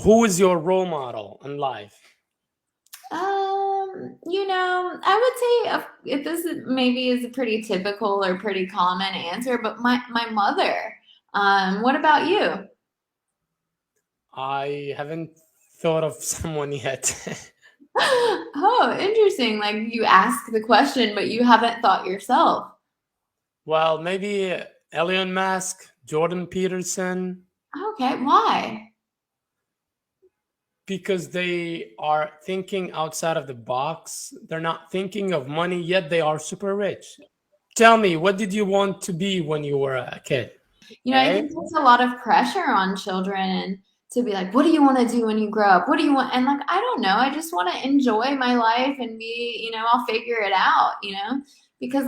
Who is your role model in life? I would say if this maybe is a pretty typical or pretty common answer, but my mother. What about you? I haven't thought of someone yet. Oh, interesting. Like you ask the question, but you haven't thought yourself. Well, maybe Elon Musk, Jordan Peterson, Okay, why? because they are thinking outside of the box. They're not thinking of money, yet they are super rich. Tell me, what did you want to be when you were a kid? I Okay. think there's a lot of pressure on children to be like, what do you want to do when you grow up? What do you want? And like, I don't know. I just want to enjoy my life and be, I'll figure it out, because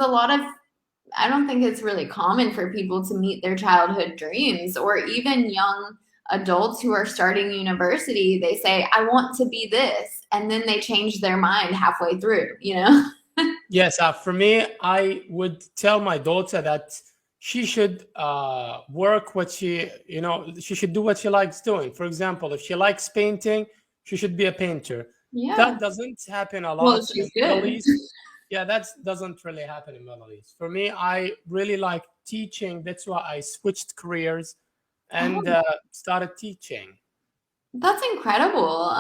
I don't think it's really common for people to meet their childhood dreams or even young adults who are starting university. They say, I want to be this. And then they change their mind halfway through. Yes, for me, I would tell my daughter that she should work what she should do what she likes doing. For example, if she likes painting, she should be a painter. Yeah. That doesn't happen a Well, lot in she's Middle good. East. Yeah, that doesn't really happen in Middle East. For me, I really like teaching. That's why I switched careers and Oh, started teaching. that's incredible.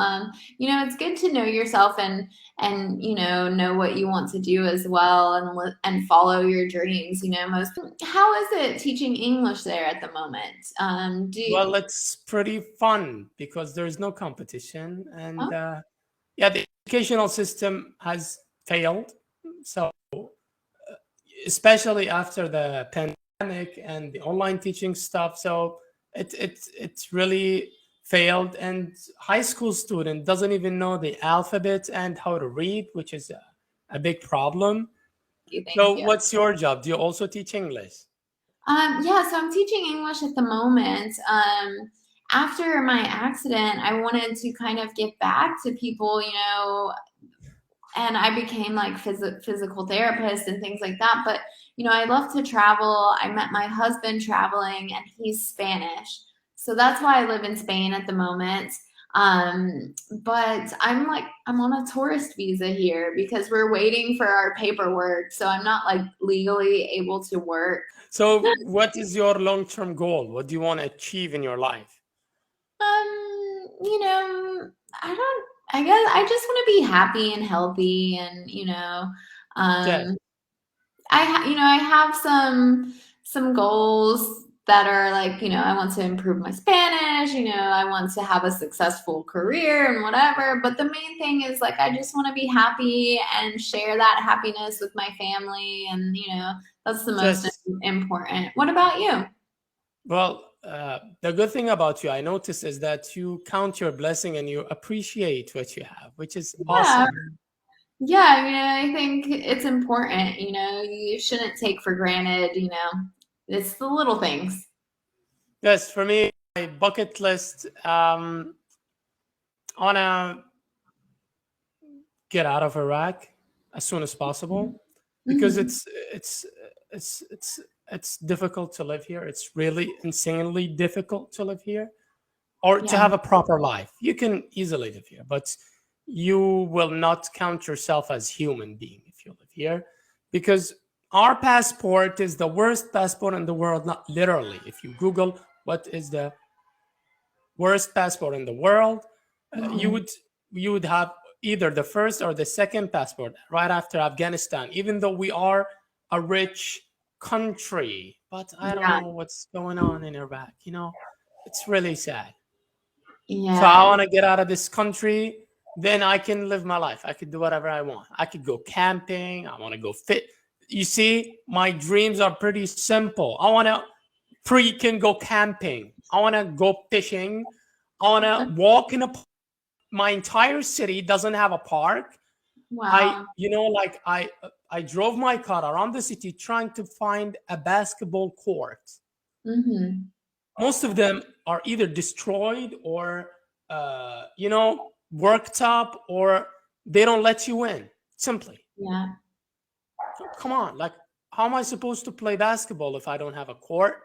It's good to know yourself and know what you want to do as well and follow your dreams. How is it teaching English there at the moment? Well, it's pretty fun because there's no competition, and Oh, yeah, the educational system has failed. So, especially after the pandemic and the online teaching stuff, so it's really failed. And high school student doesn't even know the alphabet and how to read, which is a big problem. thank So, you. what's your job? Do you also teach English? Yeah, so I'm teaching English at the moment. After my accident, I wanted to kind of give back to people, and I became like physical therapist and things like that. But I love to travel. I met my husband traveling, and he's Spanish, so that's why I live in Spain at the moment. But I'm on a tourist visa here because we're waiting for our paperwork, so I'm not like legally able to work. So, what is your long-term goal? What do you want to achieve in your life? I don't. I guess I just want to be happy and healthy, and Yes, um, I have some goals that are like, I want to improve my Spanish, I want to have a successful career and whatever. But the main thing is like I just want to be happy and share that happiness with my family, and that's the most yes. important. What about you? Well, the good thing about you, I noticed, is that you count your blessing and you appreciate what you have, which is Yeah. awesome. Yeah, I think it's important, you shouldn't take for granted, it's the little things. Yes, for me, my bucket list, I want to get out of Iraq as soon as possible because Hmm. it's it's it's difficult to live here. It's really insanely difficult to live here or to Yeah. have a proper life. You can easily live here, but you will not count yourself as human being if you live here because our passport is the worst passport in the world, not literally. If you Google what is the worst passport in the world, you Hmm. would have either the first or the second passport right after Afghanistan, even though we are a rich country. But I don't Yeah. know what's going on in Iraq. It's really sad. So I Yeah. want to get out of this country. Then I can live my life. I could do whatever I want. I could go camping. I want to go fit. You see, my dreams are pretty simple. I want to freaking go camping. I want to go fishing. I want to walk in a. My entire city doesn't have a park. Wow. Like I drove my car around the city trying to find a basketball court. Hmm. Most of them are either destroyed or worked up, or they don't let you in simply. Yeah. Come on, like, how am I supposed to play basketball if I don't have a court?